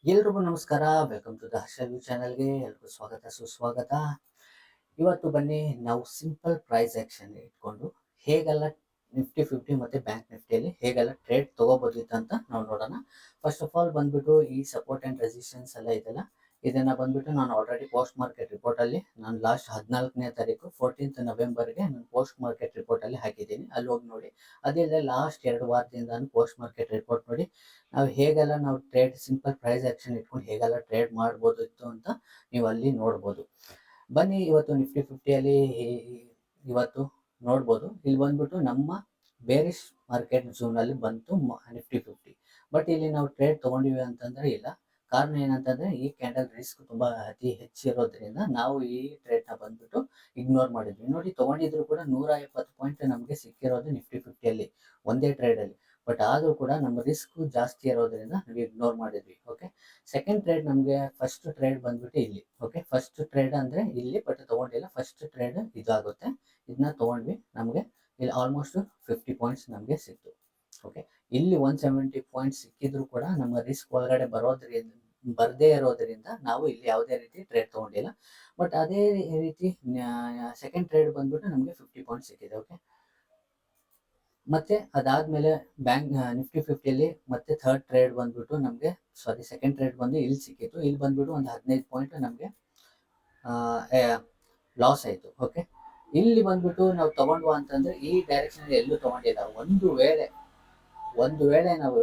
ಎಲ್ರಿಗೂ ನಮಸ್ಕಾರ. Welcome to the Harshal ಚಾನಲ್ಗೆ ಎಲ್ರಿಗೂ ಸ್ವಾಗತ ಸುಸ್ವಾಗತ. ಇವತ್ತು ಬನ್ನಿ ನಾವು ಸಿಂಪಲ್ ಪ್ರೈಸ್ ಆಕ್ಷನ್ ಇಟ್ಕೊಂಡು ಹೇಗೆಲ್ಲ ನಿಫ್ಟಿ 50 ಮತ್ತೆ ಬ್ಯಾಂಕ್ ನಿಫ್ಟಿಯಲ್ಲಿ ಹೇಗೆಲ್ಲ ಟ್ರೇಡ್ ತಗೋಬೋದಿತ್ತು ಅಂತ ನಾವು ನೋಡೋಣ. ಫಸ್ಟ್ ಆಫ್ ಆಲ್ ಬಂದ್ಬಿಟ್ಟು ಈ ಸಪೋರ್ಟ್ ಅಂಡ್ ರೆಸಿಸ್ಟೆನ್ಸ್ ಎಲ್ಲ ಇದೆಲ್ಲ ಇದನ್ನ ಬಂದ್ಬಿಟ್ಟು ನಾನು ಆಲ್ರೆಡಿ ಪೋಸ್ಟ್ ಮಾರ್ಕೆಟ್ ರಿಪೋರ್ಟ್ ಅಲ್ಲಿ ನಾನು ಲಾಸ್ಟ್ 14ನೇ ತಾರೀಕು 14th ನವೆಂಬರ್ಗೆ ನಾನು ಪೋಸ್ಟ್ ಮಾರ್ಕೆಟ್ ರಿಪೋರ್ಟ್ ಅಲ್ಲಿ ಹಾಕಿದ್ದೀನಿ. ಅಲ್ಲಿ ಹೋಗಿ ನೋಡಿ. ಅದೇ ಲಾಸ್ಟ್ 2 ವಾರದಿಂದ ನಾನು ಪೋಸ್ಟ್ ಮಾರ್ಕೆಟ್ ರಿಪೋರ್ಟ್ ನೋಡಿ ನಾವು ಹೇಗೆಲ್ಲ ನಾವು ಟ್ರೇಡ್ ಸಿಂಪಲ್ ಪ್ರೈಸ್ ಆಕ್ಷನ್ ಇಟ್ಕೊಂಡು ಹೇಗೆಲ್ಲ ಟ್ರೇಡ್ ಮಾಡ್ಬೋದಿತ್ತು ಅಂತ ನೀವು ಅಲ್ಲಿ ನೋಡ್ಬೋದು. ಬನ್ನಿ ಇವತ್ತು ನಿಫ್ಟಿ 50ಅಲ್ಲಿ ಇವತ್ತು ನೋಡ್ಬೋದು. ಇಲ್ಲಿ ಬಂದ್ಬಿಟ್ಟು ನಮ್ಮ ಬೇರಿಶ್ ಮಾರ್ಕೆಟ್ ಝೋನ್ ಅಲ್ಲಿ ಬಂತು ನಿಫ್ಟಿ 50. ಬಟ್ ಇಲ್ಲಿ ನಾವು ಟ್ರೇಡ್ ತಗೊಂಡಿವಿ ಅಂತಂದ್ರೆ ಇಲ್ಲ. ಕಾರಣ ಏನಂತಂದ್ರೆ ಈ ಕ್ಯಾಂಡಲ್ ರಿಸ್ಕ್ ತುಂಬಾ ಅತಿ ಹೆಚ್ಚಿರೋದ್ರಿಂದ ನಾವು ಈ ಟ್ರೇಡ್ ನ ಬಂದ್ಬಿಟ್ಟು ಇಗ್ನೋರ್ ಮಾಡಿದ್ವಿ. ನೋಡಿ, ತಗೊಂಡಿದ್ರು ಕೂಡ 170 ಪಾಯಿಂಟ್ ನಮಗೆ ಸಿಕ್ಕಿರೋದು ನಿಫ್ಟಿ 50ಅಲ್ಲಿ ಒಂದೇ ಟ್ರೇಡ್ ಅಲ್ಲಿ. ಬಟ್ ಆದ್ರೂ ಕೂಡ ನಮ್ಮ ರಿಸ್ಕ್ ಜಾಸ್ತಿ ಇರೋದ್ರಿಂದ ನಾವು ಇಗ್ನೋರ್ ಮಾಡಿದ್ವಿ. ಓಕೆ, ಸೆಕೆಂಡ್ ಟ್ರೇಡ್ ನಮಗೆ ಫಸ್ಟ್ ಟ್ರೇಡ್ ಬಂದ್ಬಿಟ್ಟು ಇಲ್ಲಿ. ಓಕೆ, ಫಸ್ಟ್ ಟ್ರೇಡ್ ಅಂದ್ರೆ ಇಲ್ಲಿ, ಬಟ್ ತಗೊಂಡಿಲ್ಲ. ಫಸ್ಟ್ ಟ್ರೇಡ್ ಇದಾಗುತ್ತೆ. ಇದನ್ನ ತಗೊಂಡ್ವಿ. ನಮಗೆ ಇಲ್ಲಿ ಆಲ್ಮೋಸ್ಟ್ 50 ಪಾಯಿಂಟ್ಸ್ ನಮಗೆ ಸಿಕ್ತು. ಓಕೆ, ಇಲ್ಲಿ 170 ಪಾಯಿಂಟ್ಸ್ ಸಿಕ್ಕಿದ್ರು ಕೂಡ ನಮ್ಮ ರಿಸ್ಕ್ ಒಳಗಡೆ ಬರ್ದೇ ಇರೋದ್ರಿಂದ ನಾವು ಇಲ್ಲಿ ಯಾವುದೇ ರೀತಿ ಟ್ರೇಡ್ ತಗೊಂಡಿಲ್ಲ. ಬಟ್ ಅದೇ ರೀತಿ ಸೆಕೆಂಡ್ ಟ್ರೇಡ್ ಬಂದ್ಬಿಟ್ಟು ನಮಗೆ 50 ಪಾಯಿಂಟ್ಸ್ ಸಿಕ್ಕಿದೆ. ಓಕೆ, ಮತ್ತೆ ಅದಾದ್ಮೇಲೆ ಬ್ಯಾಂಕ್ ನಿಫ್ಟಿ 50ಅಲ್ಲಿ ಮತ್ತೆ ಥರ್ಡ್ ಟ್ರೇಡ್ ಬಂದ್ಬಿಟ್ಟು ನಮಗೆ ಸೆಕೆಂಡ್ ಟ್ರೇಡ್ ಬಂದು ಇಲ್ಲಿ ಸಿಕ್ಕಿತ್ತು. ಇಲ್ಲಿ ಬಂದ್ಬಿಟ್ಟು ಒಂದು 15 ಪಾಯಿಂಟ್ ನಮಗೆ ಲಾಸ್ ಆಯಿತು. ಓಕೆ, ಇಲ್ಲಿ ಬಂದ್ಬಿಟ್ಟು ನಾವು ತಗೊಂಡ್ವಾ ಅಂತಂದ್ರೆ ಈ ಡೈರೆಕ್ಷನ್ ಎಲ್ಲೂ ತಗೊಂಡಿಲ್ಲ. ಒಂದು ವೇಳೆ ನಾವು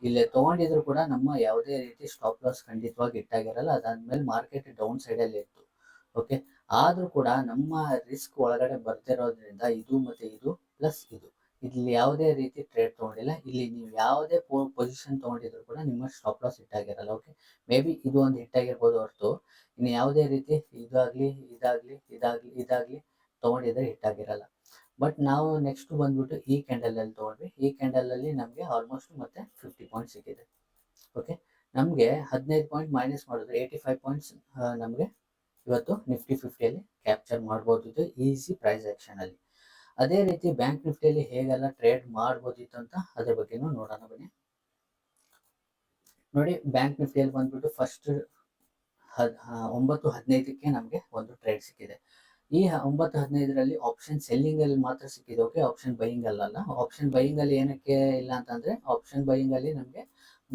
ಇಲ್ಲಿ ತಗೊಂಡಿದ್ರು ಕೂಡ ನಮ್ಮ ಯಾವುದೇ ರೀತಿ ಸ್ಟಾಪ್ ಲಾಸ್ ಖಂಡಿತವಾಗಿ ಇಟ್ಟಾಗಿರಲ್ಲ. ಅದಾದ್ಮೇಲೆ ಮಾರ್ಕೆಟ್ ಡೌನ್ ಸೈಡ್ ಅಲ್ಲಿ ಇತ್ತು. ಓಕೆ, ಆದ್ರೂ ಕೂಡ ನಮ್ಮ ರಿಸ್ಕ್ ಒಳಗಡೆ ಬರ್ತಿರೋದ್ರಿಂದ ಇದು ಮತ್ತೆ ಇದು ಪ್ಲಸ್ ಇಲ್ಲಿ ಯಾವುದೇ ರೀತಿ ಟ್ರೇಡ್ ತಗೊಂಡಿಲ್ಲ. ಇಲ್ಲಿ ನೀವು ಯಾವುದೇ ಪೊಸಿಷನ್ ತಗೊಂಡಿದ್ರು ಕೂಡ ನಿಮ್ಮ ಸ್ಟಾಪ್ ಲಾಸ್ ಇಟ್ಟಾಗಿರಲ್ಲ. ಓಕೆ, ಮೇ ಬಿ ಇದು ಒಂದು ಹಿಟ್ಟಾಗಿರ್ಬೋದು ಹೊರತು ಇನ್ನು ಯಾವುದೇ ರೀತಿ ಇದಾಗ್ಲಿ ತಗೊಂಡಿದ್ರೆ ಹಿಟ್ಟಾಗಿರಲ್ಲ. ಬಟ್ ನಾವು ನೆಕ್ಸ್ಟ್ ಬಂದ್ಬಿಟ್ಟು ಈ ಕ್ಯಾಂಡಲ್ ಅಲ್ಲಿ ತಗೊಂಡ್ವಿ. ಈ ಕ್ಯಾಂಡಲ್ ಅಲ್ಲಿ ನಮಗೆ ಆಲ್ಮೋಸ್ಟ್ ಮತ್ತೆ 50 ಪಾಯಿಂಟ್ ಸಿಕ್ಕಿದೆ. ಓಕೆ, ನಮಗೆ 15 ಪಾಯಿಂಟ್ ಮೈನಸ್ ಮಾಡಿದ್ರೆ 85 ಪಾಯಿಂಟ್ಸ್ ನಮಗೆ ಇವತ್ತು ನಿಫ್ಟಿ 50ಅಲ್ಲಿ ಕ್ಯಾಪ್ಚರ್ ಮಾಡ್ಬೋದಿತ್ತು ಈಸಿ ಪ್ರೈಸ್ ಆಕ್ಷನ್ ಅಲ್ಲಿ. ಅದೇ ರೀತಿ ಬ್ಯಾಂಕ್ ನಿಫ್ಟಿಯಲ್ಲಿ ಹೇಗೆಲ್ಲ ಟ್ರೇಡ್ ಮಾಡ್ಬೋದಿತ್ತು ಅಂತ ಅದ್ರ ಬಗ್ಗೆನೂ ನೋಡೋಣ ಬನ್ನಿ. ನೋಡಿ, ಬ್ಯಾಂಕ್ ನಿಫ್ಟಿಯಲ್ಲಿ ಬಂದ್ಬಿಟ್ಟು ಫಸ್ಟ್ 9:15ಕ್ಕೆ ನಮಗೆ ಒಂದು ಟ್ರೇಡ್ ಸಿಕ್ಕಿದೆ. ಈ 9:15ರಲ್ಲಿ ಆಪ್ಷನ್ ಸೆಲ್ಲಿಂಗ್ ಅಲ್ಲಿ ಮಾತ್ರ ಸಿಕ್ಕಿದೆ. ಓಕೆ, ಆಪ್ಷನ್ ಬೈಯಿಂಗ್ ಅಲ್ಲ. ಆಪ್ಷನ್ ಬೈಯಿಂಗ್ ಅಲ್ಲಿ ಏನಕ್ಕೆ ಇಲ್ಲ ಅಂತಂದ್ರೆ ಆಪ್ಷನ್ ಬೈಯಿಂಗ್ ಅಲ್ಲಿ ನಮಗೆ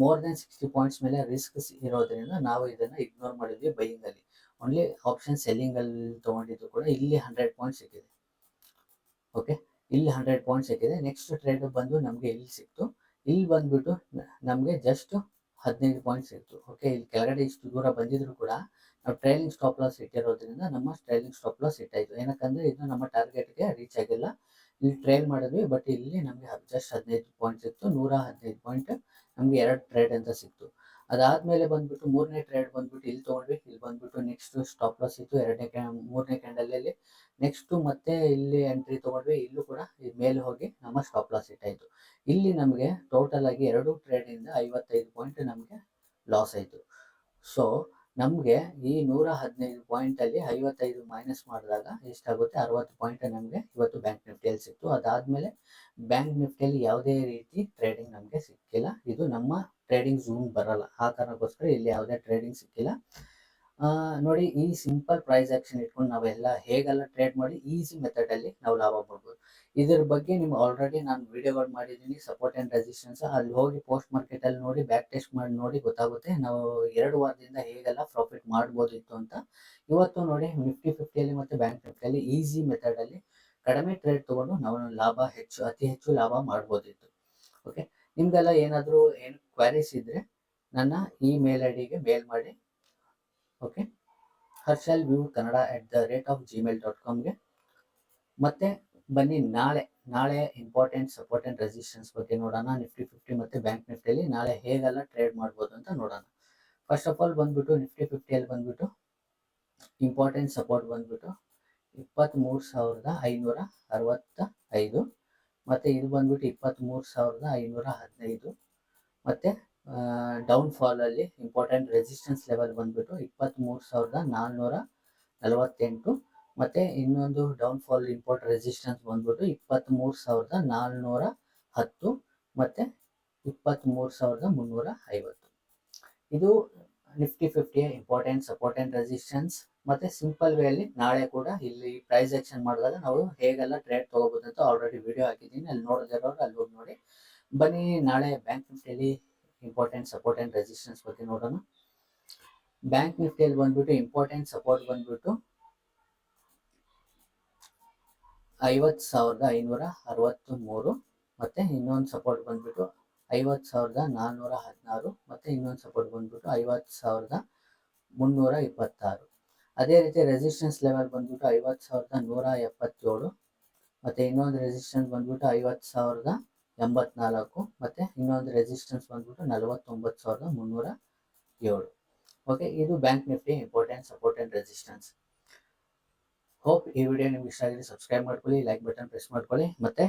ಮೋರ್ ದೆನ್ 60 ಪಾಯಿಂಟ್ಸ್ ಮೇಲೆ ರಿಸ್ಕ್ ಇರೋದ್ರಿಂದ ನಾವು ಇದನ್ನ ಇಗ್ನೋರ್ ಮಾಡಿದ್ವಿ ಬೈಯಿಂಗ್ ಅಲ್ಲಿ. ಓನ್ಲಿ ಆಪ್ಷನ್ ಸೆಲ್ಲಿಂಗ್ ಅಲ್ಲಿ ತಗೊಂಡಿದ್ದು ಕೂಡ ಇಲ್ಲಿ 100 ಪಾಯಿಂಟ್ ಸಿಕ್ಕಿದೆ. ಓಕೆ, ಇಲ್ಲಿ 100 ಪಾಯಿಂಟ್ ಸಿಕ್ಕಿದೆ. ನೆಕ್ಸ್ಟ್ ಟ್ರೇಡ್ ಬಂದು ನಮಗೆ ಇಲ್ಲಿ ಸಿಕ್ತು. ಇಲ್ಲಿ ಬಂದ್ಬಿಟ್ಟು ನಮಗೆ ಜಸ್ಟ್ 15 ಪಾಯಿಂಟ್ ಸಿಕ್ತು. ಓಕೆ, ಇಲ್ಲಿ ಕೆಳಗಡೆ ಇಷ್ಟು ದೂರ ಬಂದಿದ್ರು ಕೂಡ ನಾವು ಟ್ರೈಲಿಂಗ್ ಸ್ಟಾಪ್ ಲಾಸ್ ಇಟ್ಟಿರೋದ್ರಿಂದ ನಮ್ಮ ಟ್ರೈಲಿಂಗ್ ಸ್ಟಾಪ್ ಲಾಸ್ ಇಟ್ಟಾಯ್ತು. ಏನಕ್ಕಂದ್ರೆ ಇದು ನಮ್ಮ ಟಾರ್ಗೆಟ್ಗೆ ರೀಚ್ ಆಗಿಲ್ಲ. ಇಲ್ಲಿ ಟ್ರೈಲ್ ಮಾಡಿದ್ವಿ, ಬಟ್ ಇಲ್ಲಿ ನಮಗೆ ಜಸ್ಟ್ 15 ಪಾಯಿಂಟ್ ಸಿಕ್ತು. 115 ಪಾಯಿಂಟ್ ನಮಗೆ 2 ಟ್ರೇಡ್ ಅಂತ ಸಿಕ್ತು. ಅದಾದ್ಮೇಲೆ ಬಂದ್ಬಿಟ್ಟು ಮೂರನೇ ಟ್ರೇಡ್ ಬಂದ್ಬಿಟ್ಟು ಇಲ್ಲಿ ತಗೊಂಡ್ವಿ. ಇಲ್ಲಿ ಬಂದ್ಬಿಟ್ಟು ನೆಕ್ಸ್ಟ್ ಸ್ಟಾಪ್ ಲಾಸ್ ಇತ್ತು ಮೂರನೇ ಕ್ಯಾಂಡಲ್ ಅಲ್ಲಿ. ನೆಕ್ಸ್ಟ್ ಮತ್ತೆ ಇಲ್ಲಿ ಎಂಟ್ರಿ ತಗೊಂಡ್ವಿ. ಇಲ್ಲೂ ಕೂಡ ಮೇಲೆ ಹೋಗಿ ನಮ್ಮ ಸ್ಟಾಪ್ ಲಾಸ್ ಇಟ್ಟಾಯ್ತು. ಇಲ್ಲಿ ನಮಗೆ ಟೋಟಲ್ ಆಗಿ 2 ಟ್ರೇಡ್ ಇಂದ 55 ಪಾಯಿಂಟ್ ನಮಗೆ ಲಾಸ್ ಆಯ್ತು. ಸೊ ನಮಗೆ ಈ 115 ಪಾಯಿಂಟ್ ಅಲ್ಲಿ 55 ಮೈನಸ್ ಮಾಡಿದಾಗ ಎಷ್ಟಾಗುತ್ತೆ? 60 ಪಾಯಿಂಟ್ ನಮಗೆ ಇವತ್ತು ಬ್ಯಾಂಕ್ ನಿಫ್ಟಿಯಲ್ಲಿ ಸಿಕ್ತು. ಅದಾದ್ಮೇಲೆ ಬ್ಯಾಂಕ್ ನಿಫ್ಟಿಯಲ್ಲಿ ಯಾವುದೇ ರೀತಿ ಟ್ರೇಡಿಂಗ್ ನಮಗೆ ಸಿಕ್ಕಿಲ್ಲ. ಇದು ನಮ್ಮ ಟ್ರೇಡಿಂಗ್ ಝೂಮ್ ಬರಲ್ಲ. ಆ ಕಾರಣಕ್ಕೋಸ್ಕರ ಇಲ್ಲಿ ಯಾವುದೇ ಟ್ರೇಡಿಂಗ್ ಸಿಕ್ಕಿಲ್ಲ. ನೋಡಿ, ಈ ಸಿಂಪಲ್ ಪ್ರೈಸ್ ಆಕ್ಷನ್ ಇಟ್ಕೊಂಡು ನಾವೆಲ್ಲ ಹೇಗೆಲ್ಲ ಟ್ರೇಡ್ ಮಾಡಿ ಈಸಿ ಮೆಥಡ್ ಅಲ್ಲಿ ನಾವು ಲಾಭ ಮಾಡ್ಬೋದು. ಇದ್ರ ಬಗ್ಗೆ ನಿಮ್ಗೆ ಆಲ್ರೆಡಿ ನಾನು ವಿಡಿಯೋಗಳು ಮಾಡಿದ್ದೀನಿ. ಸಪೋರ್ಟ್ ಅಂಡ್ ರೆಸಿಸ್ಟೆನ್ಸ್ ಅಲ್ಲಿ ಹೋಗಿ ಪೋಸ್ಟ್ ಮಾರ್ಕೆಟ್ ಅಲ್ಲಿ ನೋಡಿ ಬ್ಯಾಕ್ ಟೆಸ್ಟ್ ಮಾಡಿ ನೋಡಿ ಗೊತ್ತಾಗುತ್ತೆ ನಾವು 2 ವಾರದಿಂದ ಹೇಗೆಲ್ಲ ಪ್ರಾಫಿಟ್ ಮಾಡ್ಬೋದಿತ್ತು ಅಂತ. ಇವತ್ತು ನೋಡಿ ನಿಫ್ಟಿ 50ಅಲ್ಲಿ ಮತ್ತೆ ಬ್ಯಾಂಕ್ ನಿಫ್ಟಿಯಲ್ಲಿ ಈಸಿ ಮೆಥಡ್ ಅಲ್ಲಿ ಕಡಿಮೆ ಟ್ರೇಡ್ ತಗೊಂಡು ನಾವು ಅತಿ ಹೆಚ್ಚು ಲಾಭ ಮಾಡ್ಬೋದಿತ್ತು. ಓಕೆ, ನಿಮ್ಗೆಲ್ಲ ಏನಾದರೂ ಕ್ವೈರೀಸ್ ಇದ್ರೆ ನನ್ನ ಈ ಮೇಲ್ ಐಡಿಗೆ ಮೇಲ್ ಮಾಡಿ. ಓಕೆ, harshal@gmail.comಗೆ. ಮತ್ತೆ ಬನ್ನಿ ನಾಳೆ ಇಂಪಾರ್ಟೆಂಟ್ ಸಪೋರ್ಟ್ ಅಂಡ್ ರೆಸಿಸ್ಟೆನ್ಸ್ ಬಗ್ಗೆ ನೋಡೋಣ. ನಿಫ್ಟಿ 50 ಮತ್ತೆ ಬ್ಯಾಂಕ್ ನಿಫ್ಟಿಯಲ್ಲಿ ನಾಳೆ ಹೇಗೆಲ್ಲ ಟ್ರೇಡ್ ಮಾಡ್ಬೋದು ಅಂತ ನೋಡೋಣ. ಫಸ್ಟ್ ಆಫ್ ಆಲ್ ಬಂದ್ಬಿಟ್ಟು ನಿಫ್ಟಿ 50ಅಲ್ಲಿ ಬಂದ್ಬಿಟ್ಟು ಇಂಪಾರ್ಟೆಂಟ್ ಸಪೋರ್ಟ್ ಬಂದ್ಬಿಟ್ಟು 23,565. ಮತ್ತೆ ಇದು ಬಂದ್ಬಿಟ್ಟು 23,515. ಮತ್ತೆ ಡೌನ್ ಫಾಲ್ ಅಲ್ಲಿ ಇಂಪಾರ್ಟೆಂಟ್ ರೆಸಿಸ್ಟೆನ್ಸ್ ಲೆವೆಲ್ ಬಂದ್ಬಿಟ್ಟು 23,448. ಮತ್ತೆ ಇನ್ನೊಂದು ಡೌನ್ ಫಾಲ್ ಇಂಪಾರ್ಟ್ ರೆಸಿಸ್ಟೆನ್ಸ್ ಬಂದ್ಬಿಟ್ಟು 23,410 ಮತ್ತೆ 23,350. ಇದು Nifty 50 important support and resistance. ಮತ್ತೆ ಸಿಂಪಲ್ ವೇ ಅಲ್ಲಿ ನಾಳೆ ಕೂಡ ಇಲ್ಲಿ ಪ್ರೈಸ್ ಆಕ್ಷನ್ ಮಾಡಿದಾಗ ನಾವು ಹೇಗೆಲ್ಲ ಟ್ರೇಡ್ ತಗೋಬಹುದು ಅಂತ ಆಲ್ರೆಡಿ ವಿಡಿಯೋ ಹಾಕಿದ್ದೀನಿ, ಅಲ್ಲಿ ನೋಡದಿರೋರು ಅಲ್ಲಿ ಹೋಗಿ ನೋಡಿ. ಬನ್ನಿ ನಾಳೆ ಬ್ಯಾಂಕ್ ನಿಫ್ಟಿಯಲ್ಲಿ ಇಂಪಾರ್ಟೆಂಟ್ ಸಪೋರ್ಟ್ ಅಂಡ್ ರೆಸಿಸ್ಟೆನ್ಸ್ ಬಗ್ಗೆ ನೋಡೋಣ. ಬ್ಯಾಂಕ್ ನಿಫ್ಟಿಯಲ್ಲಿ ಬಂದ್ಬಿಟ್ಟು ಇಂಪಾರ್ಟೆಂಟ್ ಸಪೋರ್ಟ್ ಬಂದ್ಬಿಟ್ಟು 50,563, ಮತ್ತೆ ಇನ್ನೊಂದು ಸಪೋರ್ಟ್ ಬಂದ್ಬಿಟ್ಟು 50,416, ಮತ್ತೆ ಇನ್ನೊಂದು ಸಪೋರ್ಟ್ ಬಂದ್ಬಿಟ್ಟು 50,326. ಅದೇ ರೀತಿ ರೆಸಿಸ್ಟೆನ್ಸ್ ಲೆವೆಲ್ ಬಂದ್ಬಿಟ್ಟು 50,177, ಮತ್ತೆ ಇನ್ನೊಂದು ರೆಸಿಸ್ಟೆನ್ಸ್ ಬಂದ್ಬಿಟ್ಟು 50,084, ಮತ್ತೆ ಇನ್ನೊಂದು ರೆಸಿಸ್ಟೆನ್ಸ್ ಬಂದ್ಬಿಟ್ಟು 49,307. ಓಕೆ, ಇದು bank Nifty important support and resistance. Hope ಈ ವಿಡಿಯೋ ನಿಮ್ಗೆ ಇಷ್ಟ ಆಗಿದೆ. ಸಬ್ಸ್ಕ್ರೈಬ್ ಮಾಡ್ಕೊಳ್ಳಿ, ಲೈಕ್ ಬಟನ್ ಪ್ರೆಸ್ ಮಾಡ್ಕೊಳ್ಳಿ. ಮತ್ತೆ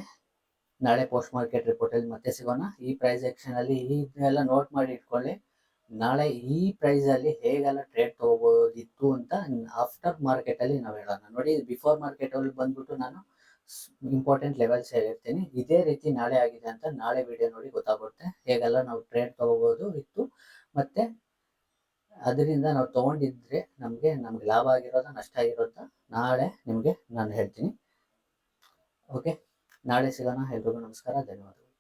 ನಾಳೆ ಪೋಸ್ಟ್ ಮಾರ್ಕೆಟ್ ರಿಪೋರ್ಟ್ ಅಲ್ಲಿ ಮತ್ತೆ ಸಿಗೋಣ. ಈ ಪ್ರೈಸ್ ಆಕ್ಷನ್ ಅಲ್ಲಿ ಇದನ್ನೆಲ್ಲ ನೋಟ್ ಮಾಡಿ ಇಟ್ಕೊಳ್ಳಿ. ನಾಳೆ ಈ ಪ್ರೈಸ್ ಅಲ್ಲಿ ಹೇಗೆಲ್ಲ ಟ್ರೇಡ್ ತಗೋಬಹುದಿತ್ತು ಅಂತ ಆಫ್ಟರ್ ಮಾರ್ಕೆಟ್ ಅಲ್ಲಿ ನಾವು ಹೇಳೋಣ. ನೋಡಿ, ಬಿಫೋರ್ ಮಾರ್ಕೆಟ್ ಅಲ್ಲಿ ಬಂದ್ಬಿಟ್ಟು ನಾನು ಇಂಪಾರ್ಟೆಂಟ್ ಲೆವೆಲ್ಸ್ ಹೇಳಿರ್ತೀನಿ. ಇದೇ ರೀತಿ ನಾಳೆ ಆಗಿದೆ ಅಂತ ನಾಳೆ ವಿಡಿಯೋ ನೋಡಿ ಗೊತ್ತಾಗುತ್ತೆ ಹೇಗೆಲ್ಲ ನಾವು ಟ್ರೇಡ್ ತಗೋಬಹುದು ಇತ್ತು. ಮತ್ತೆ ಅದರಿಂದ ನಾವು ತಗೊಂಡಿದ್ರೆ ನಮ್ಗೆ ಲಾಭ ಆಗಿರೋದ ನಷ್ಟ ಆಗಿರೋದ ನಾಳೆ ನಿಮ್ಗೆ ನಾನು ಹೇಳ್ತೀನಿ. ಓಕೆ, ನಾಳೆ ಸಿಗೋಣ. ಎಲ್ರಿಗೂ ನಮಸ್ಕಾರ, ಧನ್ಯವಾದಗಳು.